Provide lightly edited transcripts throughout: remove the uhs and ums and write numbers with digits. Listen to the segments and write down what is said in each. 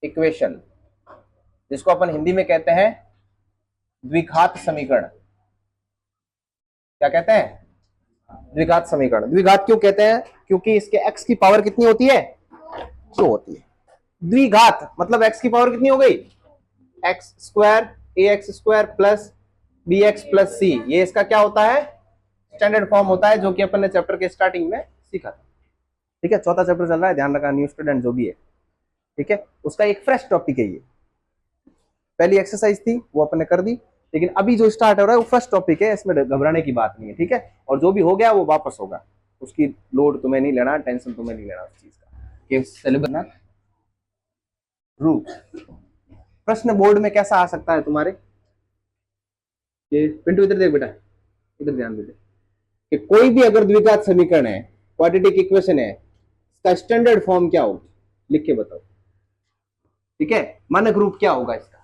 Equation, जिसको अपन हिंदी में कहते हैं द्विघात समीकरण। क्या कहते हैं? द्विघात समीकरण। द्विघात क्यों कहते हैं? क्योंकि इसके x की पावर कितनी होती है? 2 होती है। द्विघात मतलब x की पावर कितनी हो गई? X square ax square plus bx plus c। ये इसका क्या होता है? स्टैंडर्ड फॉर्म होता है, जो कि अपन ने चैप्टर के स्टार्टिंग में सीखा था। ठीक है, चौथा चैप्टर चल रहा है, ध्यान रखना न्यू स्टूडेंट जो भी है। ठीक है, उसका एक फ्रेश टॉपिक है ये। पहली एक्सरसाइज थी वो अपन ने कर दी, लेकिन अभी जो स्टार्ट हो रहा है वो फर्स्ट टॉपिक है, इसमें घबराने की बात नहीं है। ठीक है, और जो भी हो गया वो वापस होगा, उसकी लोड तुम्हें नहीं लेना, टेंशन तुम्हें नहीं लेना उस चीज का। कि सिलेबस रूप प्रश्न बोर्ड में कैसा आ सकता है तुम्हारे? ये पिंटू इधर देख बेटा, इधर ध्यान दे कि कोई भी अगर द्विघात समीकरण है, क्वाड्रेटिक इक्वेशन है, इसका स्टैंडर्ड फॉर्म क्या होगा? लिख के बताओ। ठीक है, मानक रूप क्या होगा इसका?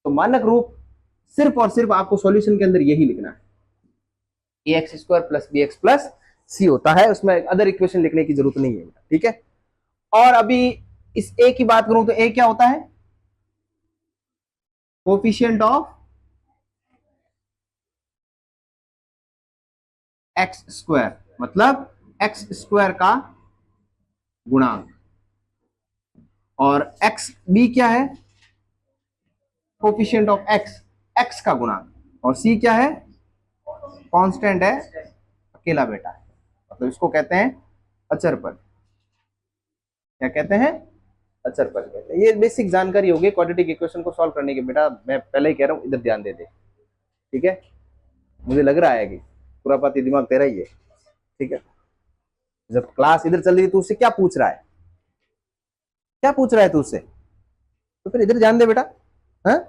तो मानक रूप सिर्फ और सिर्फ आपको सॉल्यूशन के अंदर यही लिखना है, ax square plus bx plus c होता है, उसमें अदर इक्वेशन लिखने की जरूरत नहीं है। ठीक है, और अभी इस a की बात करूं तो a क्या होता है? कोफिशिएंट ऑफ एक्स स्क्वायर, मतलब एक्स स्क्वायर का गुणांक। और एक्स बी क्या है? कोफिशिएंट ऑफ एक्स, एक्स का गुणांक। और सी क्या है? कांस्टेंट है, अकेला बेटा है, मतलब इसको कहते हैं अचर पद। क्या कहते हैं? अचर पद कहते हैं। ये बेसिक जानकारी होगी क्वाड्रेटिक इक्वेशन को सॉल्व करने की। बेटा मैं पहले ही कह रहा हूं, इधर ध्यान दे दे। ठीक है, मुझे लग रहा है कि पूरा पाती दिमाग तेरा ही है। ठीक है, जब क्लास इधर चल रही है तो उससे क्या पूछ रहा है? क्या पूछ रहा है तू उससे? तो फिर इधर ध्यान दे बेटा। हाँ,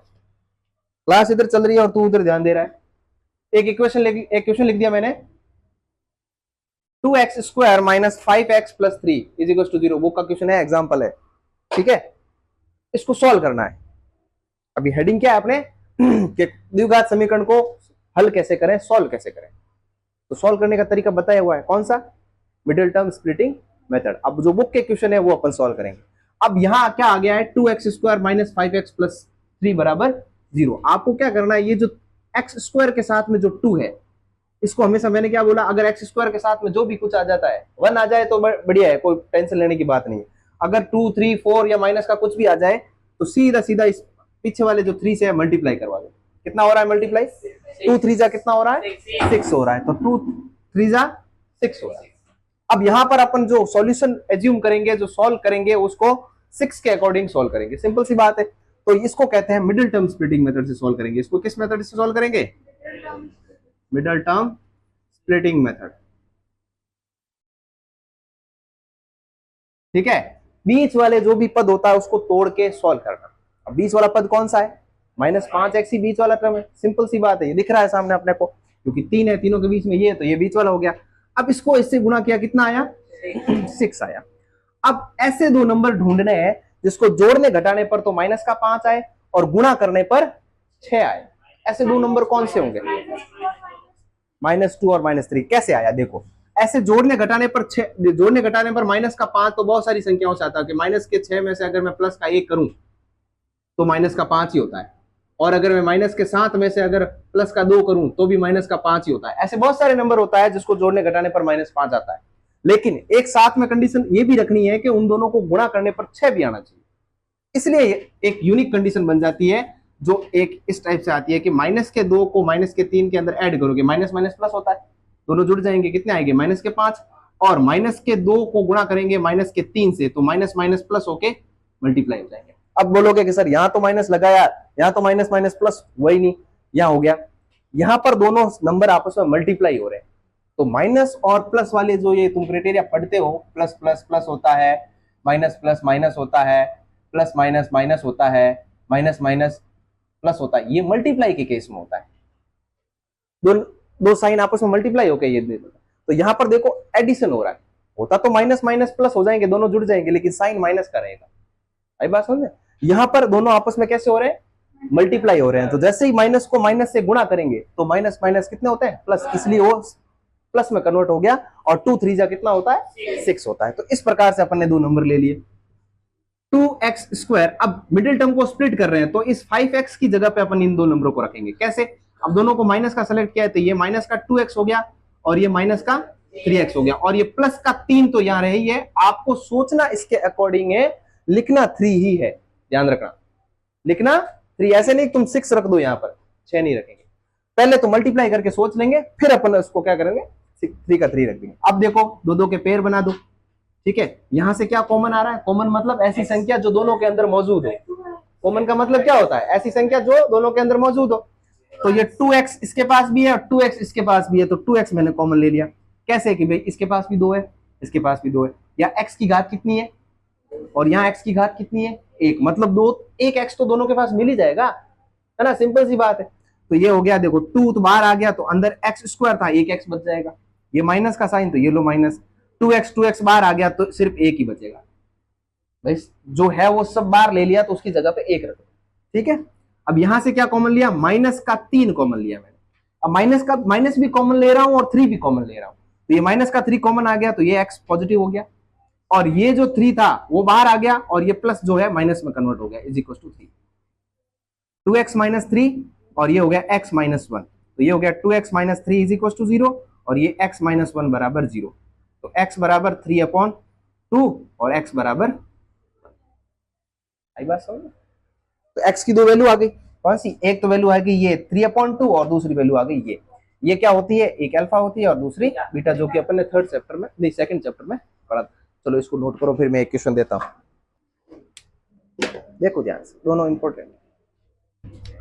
क्लास इधर चल रही है और तू उधर ध्यान दे रहा है। एक इक्वेशन लिख दिया मैंने, 2x square minus 5x plus 3 is equal to 0। Book का क्वेश्चन है, एग्जाम्पल है। ठीक है, इसको सॉल्व करना है। अभी हेडिंग क्या है अपने कि द्विघात समीकरण को हल कैसे करें, सॉल्व कैसे करें। तो सॉल्व करने का तरीका बताया हुआ है, कौन सा? Middle term splitting method. अब जो बुक के क्वेश्चन है वो अपन सॉल्व करेंगे। अब यहां क्या आ गया है? 2x square minus 5x plus 3 बराबर 0। आपको क्या करना है, ये जो x स्क्वायर के साथ में जो 2 है, इसको हमेशा मैंने क्या बोला, अगर एक्स स्क्वायर के साथ में जो भी कुछ आ जाता है, 1 आ जाए तो बढ़िया है, कोई टेंशन लेने की बात नहीं है। अगर 2, 3, 4 या माइनस का कुछ भी आ जाए तो सीधा सीधा इस पीछे वाले जो 3 से है मल्टीप्लाई करवा दो। कितना हो रहा है मल्टीप्लाई? 2 3 जा कितना हो रहा है? 6 हो रहा है। तो 2 3 जा 6 हो रहा है। अब यहां पर अपन जो सॉल्यूशन एज्यूम करेंगे, जो सॉल्व करेंगे, उसको 6 के अकॉर्डिंग सॉल्व करेंगे। सिंपल सी बात है। तो इसको कहते हैं मिडिल टर्म स्प्लिटिंग मेथड से सॉल्व करेंगे। इसको किस मेथड से सॉल्व करेंगे? Middle term splitting method. ठीक है, बीच वाले जो भी पद होता है उसको तोड़ के सॉल्व करना। अब बीच वाला पद कौन सा है? -5x ही बीच वाला टर्म है। सिंपल सी बात है, ये दिख रहा है सामने अपने को, क्योंकि 3 है, तीनों के बीच में ये है, तो ये बीच वाला हो गया। अब इसको इससे गुणा किया, कितना आया? 6 आया। अब ऐसे दो नंबर ढूंढने हैं जिसको जोड़ने घटाने पर तो -5 आए और गुणा करने पर 6 आए। ऐसे दो नंबर कौन से होंगे? -2 और -3। कैसे आया देखो, ऐसे जोड़ने घटाने पर -5 तो बहुत सारी संख्याओं से आता है कि -6 में से अगर मैं प्लस का 1 करूं तो -5 ही होता है, और अगर मैं -7 में से अगर प्लस का 2 करूं तो भी -5 ही होता है। ऐसे बहुत सारे नंबर होता है जिसको जोड़ने घटाने पर -5 आता है, लेकिन एक साथ में कंडीशन ये भी रखनी है कि उन दोनों को गुणा करने पर 6 भी आना चाहिए। इसलिए एक यूनिक कंडीशन बन जाती है जो एक इस टाइप से आती है कि -2 को -3 के अंदर ऐड करोगे, माइनस माइनस प्लस होता है, दोनों जुड़ जाएंगे, कितने आएंगे? -5। और -2 को गुणा करेंगे -3 से तो माइनस माइनस प्लस होके मल्टीप्लाई हो जाएंगे। अब बोलोगे कि सर यहाँ तो माइनस लगा यार, यहाँ तो माइनस माइनस प्लस वही नहीं, यहाँ हो गया। यहाँ पर दोनों नंबर आपस में मल्टीप्लाई हो रहे हैं, तो माइनस और प्लस वाले जो ये तुम क्राइटेरिया पढ़ते हो, प्लस प्लस प्लस होता है, माइनस प्लस माइनस होता है, प्लस माइनस माइनस होता है, माइनस माइनस प्लस होता है, ये मल्टीप्लाई के केस में होता है। दो साइन आपस में मल्टीप्लाई होकर ये दे, तो यहां पर देखो एडिशन हो रहा है। होता तो माइनस माइनस प्लस हो जाएंगे, दोनों जुड़ जाएंगे, लेकिन साइन माइनस का रहेगा। आई बात समझ में? यहां पर दोनों आपस में कैसे हो रहे हैं? मल्टीप्लाई हो रहे हैं। तो जैसे ही माइनस को माइनस से गुणा करेंगे तो माइनस माइनस कितने होते हैं? प्लस, इसलिए वो प्लस में कन्वर्ट हो गया, और 2 3 जा कितना होता है? 6 होता है। तो इस प्रकार से अपन ने दो नंबर ले लिए। 2x²। अब मिडिल टर्म को स्प्लिट कर रहे हैं तो इस 5x की जगह पे अपन इन दो नंबरों को रखेंगे। कैसे? अब दोनों को माइनस का सेलेक्ट किया है तो ये माइनस का 2x हो गया और ये माइनस का 3x हो गया और ये प्लस का 3 तो यहां रही है। आपको सोचना इसके अकॉर्डिंग है, लिखना 3 ही है, ध्यान रखना, लिखना 3। ऐसे नहीं तुम 6 रख दो, यहां पर 6 नहीं रखेंगे। पहले तो मल्टीप्लाई करके सोच लेंगे, फिर अपन उसको क्या करेंगे, 3 का 3 रख देंगे। अब देखो दो दो के पेयर बना दो, ठीक है। यहां से क्या कॉमन आ रहा है? कॉमन मतलब ऐसी संख्या जो दोनों के अंदर मौजूद हो। कॉमन का मतलब क्या होता है? ऐसी संख्या जो दोनों के अंदर मौजूद हो। तो ये 2x इसके पास भी है और 2x इसके पास भी है, तो 2x मैंने कॉमन ले लिया। कैसे कि भाई इसके पास भी 2 है, इसके पास भी 2 है, या x की घात कितनी है और यहाँ x की घात कितनी है? 1, मतलब 2, 1 x तो दोनों के पास मिल ही जाएगा, है ना, सिंपल सी बात है। तो ये हो गया, देखो 2 तो बाहर आ गया तो अंदर x² था, 1x बच जाएगा। ये माइनस का साइन तो ये लो माइनस, 2x बाहर आ गया तो सिर्फ 1 ही बचेगा। भाई जो है वो सब बाहर ले लिया तो उसकी जगह पे 1 रखो, ठीक है। अब यहां से क्या कॉमन लिया? माइनस का 3 कॉमन लिया मैंने। अब माइनस भी कॉमन ले रहा हूं और 3 भी कॉमन ले रहा हूं, तो ये माइनस का 3 कॉमन आ गया तो ये x पॉजिटिव हो गया और ये जो 3 था वो बाहर आ गया और ये प्लस जो है माइनस में कन्वर्ट हो गया, is equal to 3। 2x minus 3 और ये हो गया x माइनस 1, तो ये हो गया 2x minus 3 is equal to 0 और ये x माइनस 1 बराबर 0। तो x बराबर 3/2 और x बराबर, आई बात समझ? तो x की दो वैल्यू आ गई, कौन सी? एक तो वैल्यू आ गई ये 3/2 और दूसरी वैल्यू आ गई ये क्या होती है? एक अल्फा होती है और दूसरी बीटा, जो कि अपन ने थर्ड चैप्टर में नहीं सेकंड चैप्टर में पढ़ा। चलो इसको नोट करो, फिर मैं एक क्वेश्चन देता हूं, देखो ध्यान से, दोनों इंपॉर्टेंट।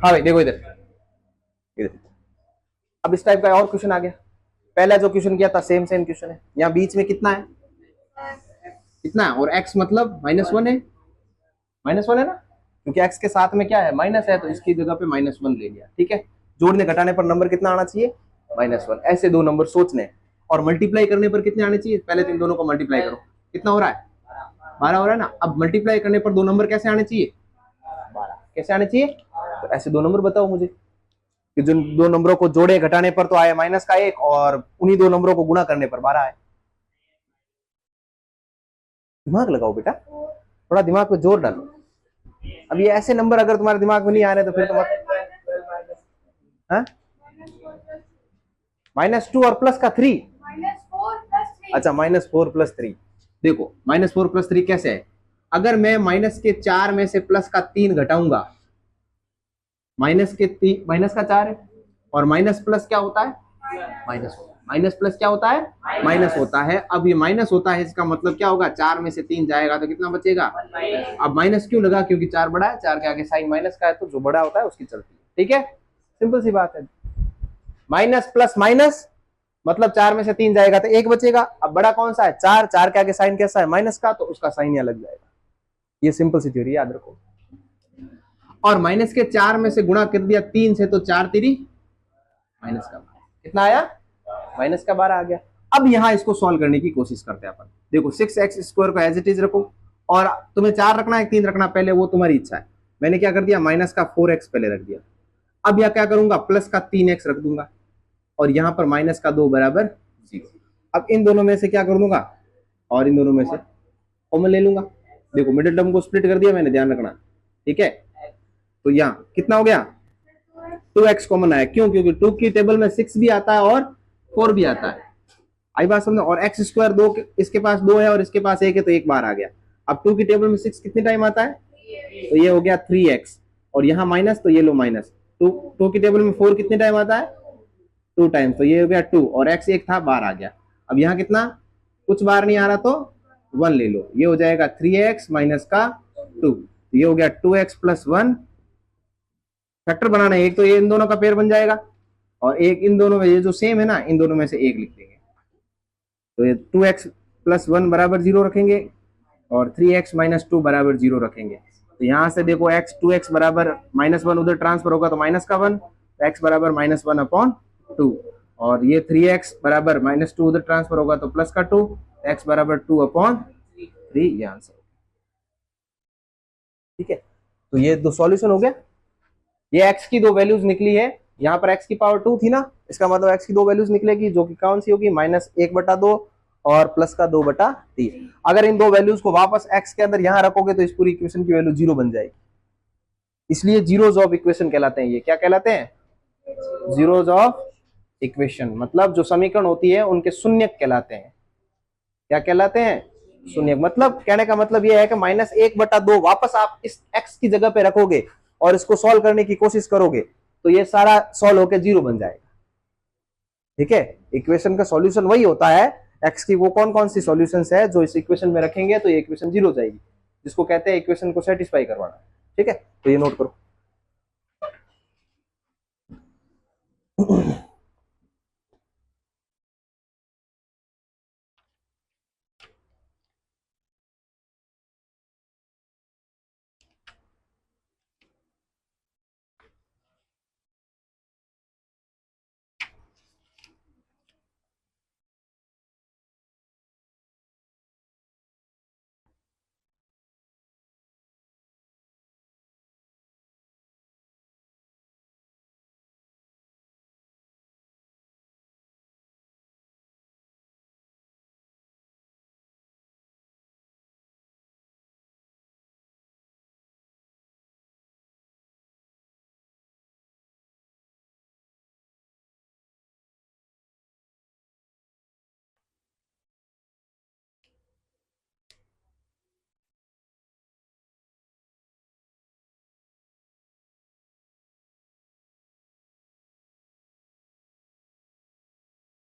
हाँ भाई देखो इधर इधर, अब इस टाइप का और क्वेश्चन आ गया। पहला जो क्वेश्चन किया था सेम क्वेश्चन है। यहाँ बीच में कितना है? कितना है? और x मतलब -1 है, -1 है ना, क्योंकि x के साथ में क्या है? माइनस है, तो इसकी जगह पे -1 ले लिया, ठीक है। जोड़ने घटाने पर नंबर कितना आना चाहिए? -1। ऐसे दो नंबर सोचने और मल्टीप्लाई करने पर कितने आने चाहिए? पहले तो इन दोनों को मल्टीप्लाई करो, कितना हो रहा है? 12 हो रहा है ना। अब मल्टीप्लाई करने पर दो नंबर कैसे आने चाहिए? 12 कैसे आने चाहिए? तो ऐसे दो नंबर बताओ मुझे कि जो दो नंबरों को जोड़े घटाने पर तो आया -1 और उन्हीं दो नंबरों को गुणा करने पर 12 आए। दिमाग लगाओ बेटा, थोड़ा दिमाग पे जोर डालो। अब ये ऐसे नंबर अगर तुम्हारे दिमाग में नहीं आ रहे तो फिर तो -2 और प्लस का 3, अच्छा -4 + 3। देखो -4 + 3 कैसे है? अगर मैं -4 में से प्लस का 3 घटाऊंगा, माइनस का 4 है और माइनस प्लस क्या होता है? माइनस प्लस क्या होता है? माइनस होता है। अब ये माइनस होता है, इसका मतलब क्या होगा? 4 में से 3 जाएगा तो कितना बचेगा? अब माइनस क्यों लगा? क्योंकि 4 बड़ा है, 4 के आगे साइन माइनस का है, तो जो बड़ा होता है उसकी चलती है, ठीक है, सिंपल सी बात है। माइनस प्लस माइनस मतलब 4 में से 3 जाएगा तो 1 बचेगा। अब बड़ा कौन सा है? 4, 4 के आगे साइन कैसा है? माइनस का, तो उसका साइन यहाँ लग जाएगा। ये सिंपल सी थ्योरी याद रखो। और माइनस के 4 में से गुणा कर दिया 3 से, तो 4 3 माइनस का 12, कितना आया? माइनस का 12 आ गया। अब यहां इसको सॉल्व करने की कोशिश करते हैं अपन। देखो 6x² को एज इट इज रखो और तुम्हें 4 रखना है 3 रखना, पहले वो तुम्हारी इच्छा है। मैंने क्या कर दिया? माइनस का 4x पहले रख दिया। अब यह क्या करूंगा? प्लस का 3x रख दूंगा और यहां पर माइनस का 2 बराबर 0। अब इन दोनों में से क्या कर दूंगा? और इन दोनों में से कॉमन ले लूंगा। देखो मिडिल टर्म को स्प्लिट कर दिया मैंने, ध्यान रखना, ठीक है। तो यहाँ कितना हो गया? 2x कॉमन आया, क्यों? क्योंकि 2 की टेबल में 6 भी आता है और 4 भी आता है, आई बात समझो। और x² 2, इसके पास 2 है और इसके पास 1 है, तो 1 बार आ गया। अब 2 की टेबल में 6 कितने टाइम आता है? तो ये हो गया 3x और यहाँ माइनस, तो ये लो माइनस। 2 की टेबल में 4 कितने टाइम आता है? 2 टाइम, तो ये हो गया 2 और x 1 था, बार आ गया। अब यहाँ कितना? कुछ बार नहीं आ रहा तो 1 ले लो, ये हो जाएगा 3x माइनस का 2, ये हो गया 2x + 1। फैक्टर बनाना है, एक तो ये इन दोनों का पेयर बन जाएगा और एक इन दोनों में, ये जो सेम है ना, इन दोनों में से एक लिख देंगे। तो ये 2x + 1 बराबर 0 रखेंगे और 3x - 2 बराबर 0 रखेंगे। तो यहां से देखो x 2x बराबर -1 उधर ट्रांसफर होगा तो माइनस का 1, तो x बराबर -1/2 और ये 3x बराबर -2 उधर ट्रांसफर होगा तो प्लस का 2, x बराबर 2/3, ये आंसर, ठीक है। तो ये दो सॉल्यूशन हो गया। ये x की दो वैल्यूज निकली है, यहाँ पर x की पावर 2 थी ना, इसका मतलब x की दो वैल्यूज निकलेगी जो कि कौन सी होगी? -1/2 और प्लस का 2/3। अगर इन दो वैल्यूज को वापस x के अंदर यहां रखोगे तो इस पूरी इक्वेशन की वैल्यू 0 बन जाएगी, इसलिए जीरोज ऑफ इक्वेशन कहलाते हैं। ये क्या कहलाते हैं? जीरोज ऑफ इक्वेशन, मतलब जो समीकरण होती है उनके शून्यक कहलाते हैं। क्या कहलाते हैं? शून्यक। मतलब कहने का मतलब यह है कि -1/2 वापस आप इस x की जगह पे रखोगे और इसको सॉल्व करने की कोशिश करोगे तो ये सारा सॉल्व होकर 0 बन जाएगा। ठीक है, इक्वेशन का सॉल्यूशन वही होता है। x की वो कौन कौन सी सॉल्यूशंस है जो इस इक्वेशन में रखेंगे तो ये इक्वेशन 0 हो जाएगी, जिसको कहते हैं इक्वेशन को सेटिस्फाई करवाना। ठीक है, तो ये नोट करो।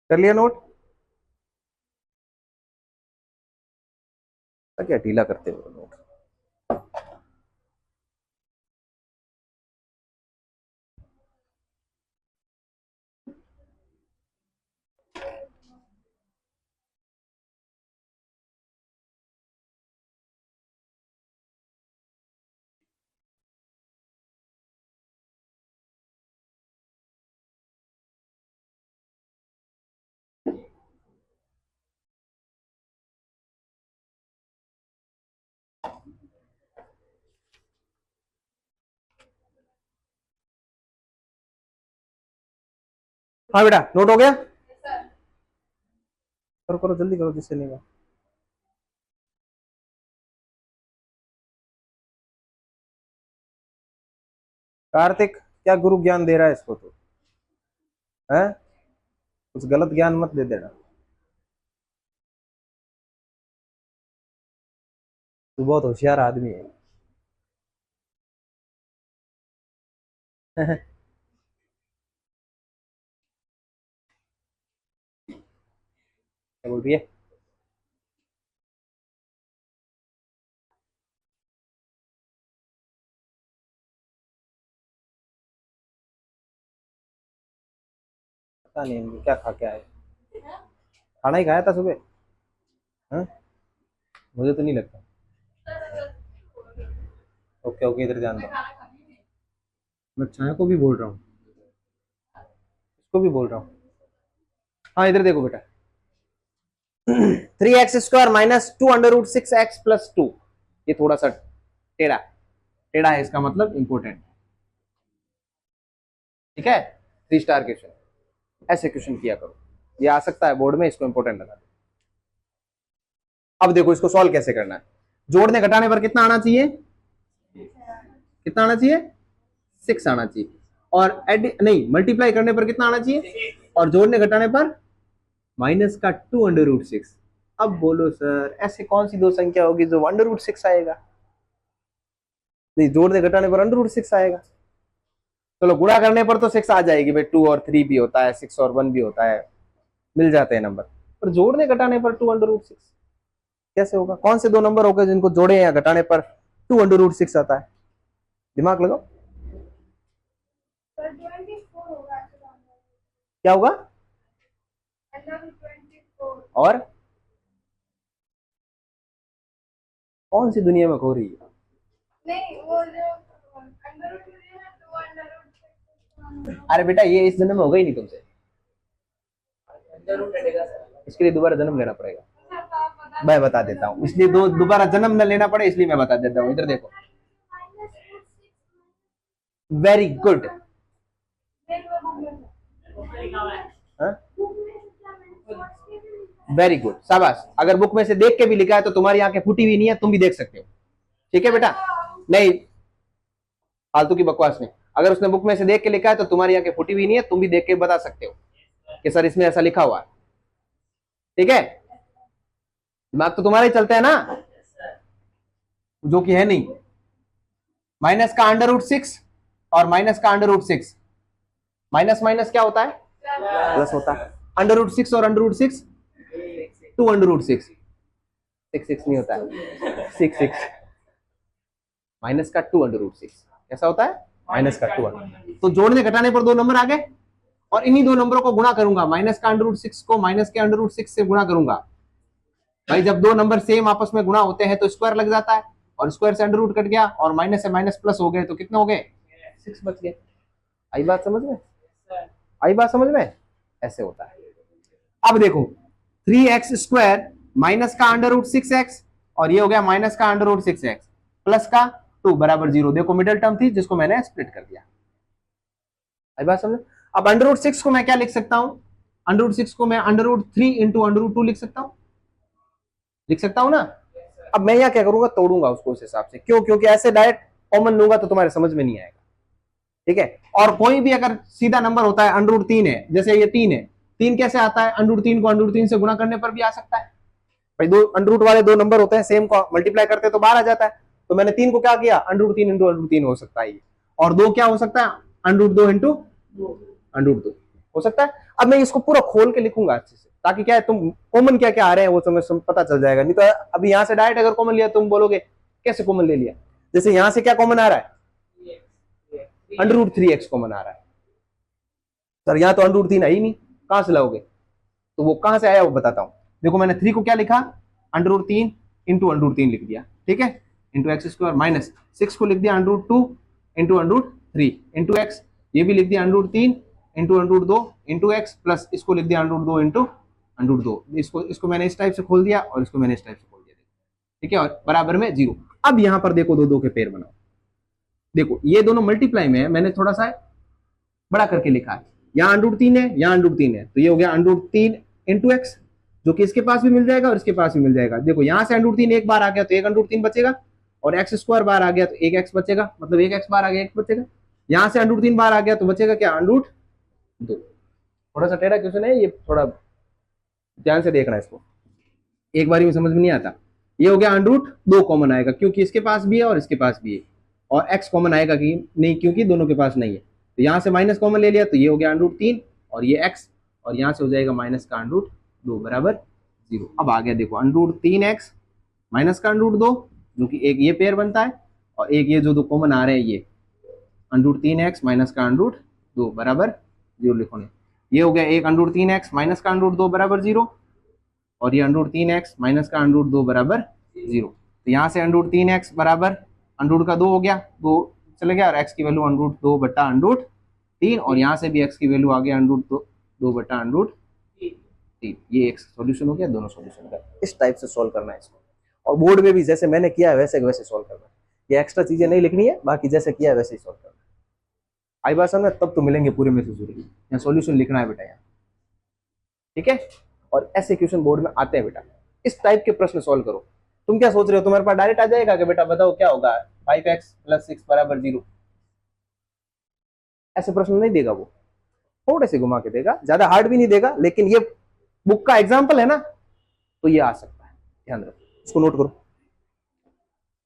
कर लिया नोट? क्या ढीला करते हो नोट? हाँ बेटा, नोट हो गया? करो करो, जल्दी करो जिससे नहीं हुआ। कार्तिक क्या गुरु ज्ञान दे रहा है इसको? तो है कुछ गलत ज्ञान मत दे देना। तू बहुत होशियार आदमी है। क्या बोल रही है? पता नहीं इनको क्या खा के आए। खाना ही खाया था सुबह। हाँ, मुझे तो नहीं लगता। ओके ओके, इधर ध्यान दो। मैं छाया को भी बोल रहा हूँ, इसको भी बोल रहा हूँ। हाँ इधर देखो बेटा, 3x² माइनस 2√6x+2। ये थोड़ा सा टेढ़ा टेढ़ा है, इसका मतलब इंपोर्टेंट। ठीक है, 3 स्टार क्वेश्चन, ऐसे क्वेश्चन किया करो, ये आ सकता है बोर्ड में, इसको इंपोर्टेंट लगा दो। अब देखो इसको सॉल्व कैसे करना है। जोड़ने घटाने पर कितना आना चाहिए? कितना आना चाहिए? 6 आना चाहिए। और एड नहीं, मल्टीप्लाई करने पर कितना आना चाहिए? और जोड़ने घटाने पर माइनस का 2√6। अब बोलो सर, ऐसे कौन सी दो संख्या होगी जो √6 आएगा? नहीं, जोड़ने घटाने पर √6 आएगा। चलो गुणा करने पर तो 6 आ जाएगी भाई, 2 और 3 भी होता है, 6 और 1 भी होता है, मिल जाते हैं नंबर। पर जोड़ने घटाने पर 2√6 कैसे होगा? कौन से दो नंबर होंगे जिनको जोड़े या घटाने पर 2√6 आता है? दिमाग लगाओ। क्या होगा? और कौन सी दुनिया में खो रही है? नहीं, वो जो अरे बेटा, ये इस जन्म में होगा ही नहीं तुमसे, इसके लिए दोबारा जन्म लेना पड़ेगा। मैं बता देता हूँ, इसलिए दोबारा जन्म न लेना पड़े इसलिए मैं बता देता हूँ। इधर देखो, वेरी गुड। वेरी गुड, शाबाश। अगर बुक में से देख के भी लिखा है तो तुम्हारी आंखें फूटी हुई नहीं है, तुम भी देख सकते हो। ठीक है बेटा, नहीं फालतू की बकवास नहीं। अगर उसने बुक में से देख के लिखा है तो तुम्हारी आंखें फूटी हुई नहीं है, तुम भी देख के बता सकते हो कि सर इसमें ऐसा लिखा हुआ है। ठीक है, दिमाग तो तुम्हारा ही चलता है ना, जो कि है नहीं। माइनस का √6 और माइनस का √6, माइनस माइनस क्या होता है? प्लस होता है। √6 और √6 2 √6, 6 नहीं होता है, 6 माइनस का 2 √6 कैसा होता है? माइनस का 2। तो जोड़ने घटाने पर 2 नंबर आ गए, और इन्हीं 2 नंबरों को गुणा करूंगा। माइनस का √6 को माइनस के √6 से गुणा करूंगा। भाई जब 2 नंबर सेम आपस में गुणा होते हैं तो स्क्वायर लग जाता है, और स्क्वायर से अंडर कट गया, और माइनस से माइनस प्लस हो गए, तो कितने हो गए? 6 बच गए। आई बात समझ में? आई बात समझ में? ऐसे होता है। अब देखो 3x² माइनस का √6x, और ये हो गया माइनस का √6x प्लस का 2 बराबर 0। देखो मिडिल टर्म थी जिसको मैंने स्प्लिट कर दिया। आई बात समझ? अब √6 को मैं क्या लिख सकता हूं? √6 को मैं √3 इंटू √2 लिख सकता हूं, लिख सकता हूं ना। अब मैं यहां क्या करूंगा? तोड़ूंगा उसको उस हिसाब से। क्यों? क्योंकि ऐसे डायरेक्ट कॉमन लूंगा तो तुम्हारे समझ में नहीं आएगा। ठीक है, और कोई भी अगर सीधा नंबर होता है, √3 है, जैसे ये 3 है, 3 कैसे आता है? √3 को √3 से गुणा करने पर भी आ सकता है। भाई दो अंडर वाले 2 नंबर होते हैं, सेम को मल्टीप्लाई करते हैं तो बाहर आ जाता है। तो मैंने 3 को क्या किया? √3 इंटू √3 हो सकता है ये, और 2 क्या हो सकता है? √2 इंटू √2 हो सकता है। अब मैं इसको पूरा खोल के लिखूंगा अच्छे से, ताकि क्या है, तुम कॉमन क्या क्या आ रहे हैं वो तुम्हें पता चल जाएगा। नहीं तो अभी यहां से डायरेक्ट अगर कॉमन लिया तुम बोलोगे कैसे कॉमन ले लिया। जैसे यहां से क्या कॉमन आ रहा है? √3x कॉमन आ रहा है। सर यहाँ तो √3 है ही नहीं, कहां से लाओगे? तो वो कहां से आया वो बताता हूं। देखो मैंने 3 को क्या लिखा? √3 इंटू √3 लिख दिया। ठीक है, इंटू x² माइनस 6 को लिख दिया √2 इंटू √3 इंटू x, ये भी लिख दिया √3 इंटू √2 इंटू x, प्लस इसको लिख दिया √2 इंटू √2। इसको मैंने इस टाइप से खोल दिया, और इसको मैंने इस टाइप से खोल दिया। ठीक है, और बराबर में 0। अब यहां पर देखो 2 2 के पेयर बनाओ। देखो ये दोनों मल्टीप्लाई में है, मैंने थोड़ा सा बड़ा करके लिखा है। यहाँ √3 है, यहाँ √3 है, तो ये हो गया √3 इंटू एक्स, जो कि इसके पास भी मिल जाएगा और इसके पास भी मिल जाएगा। देखो यहाँ से √3 एक बार आ गया तो एक √3 बचेगा, और x² बार आ गया तो एक x बचेगा, मतलब एक x बार आ गया एक बचेगा। यहाँ से √3 बार आ गया तो बचेगा क्या? √2। थोड़ा सा टेढ़ा क्वेश्चन है ये, थोड़ा ध्यान से देखना इसको, एक बारी में समझ में नहीं आता। ये हो गया √2 कॉमन आएगा, क्योंकि इसके पास भी है और इसके पास भी है, और x कॉमन आएगा कि नहीं, क्योंकि दोनों के पास नहीं है। तो यहाँ से माइनस कॉमन ले लिया तो ये हो गया √3 और ये x, और यहाँ से हो जाएगा माइनस का √2 बराबर 0। अब आ गया देखो √3x माइनस का √2, जो कि एक ये पेयर बनता है, और एक ये जो 2 कॉमन आ रहे हैं ये √3x माइनस का √2 बराबर 0 लिखो ने। ये हो गया एक √3x माइनस का √2 बराबर 0, और ये √3x माइनस का √2 बराबर 0। तो यहाँ से √3x बराबर √2 हो गया, 2 चले गया, और x की वैल्यू √2 बटा √3, और यहाँ से भी x की वैल्यू आ गया √2 बटा √3। ये एक सोल्यूशन हो गया, दोनों सोल्यूशन का इस टाइप से सोल्व करना है इसको। और बोर्ड में भी जैसे मैंने किया है वैसे वैसे सोल्व करना है, ये एक्स्ट्रा चीजें नहीं लिखनी है, बाकी जैसे किया है वैसे ही सोल्व करना है। आई बात समझ? तब तो मिलेंगे पूरे में से जरूरी, यहाँ सोल्यूशन लिखना है बेटा यहाँ। ठीक है, और ऐसे क्वेश्चन बोर्ड में आते हैं बेटा, इस टाइप के प्रश्न सोल्व करो। तुम क्या सोच रहे हो, तुम्हारे पास डायरेक्ट आ जाएगा कि बेटा बताओ क्या होगा 5x + 6 बराबर 0? ऐसे प्रश्न नहीं देगा वो, थोड़े से घुमा के देगा, ज्यादा हार्ड भी नहीं देगा, लेकिन ये बुक का एग्जाम्पल है ना, तो ये आ सकता है, ध्यान रखो, इसको नोट करो।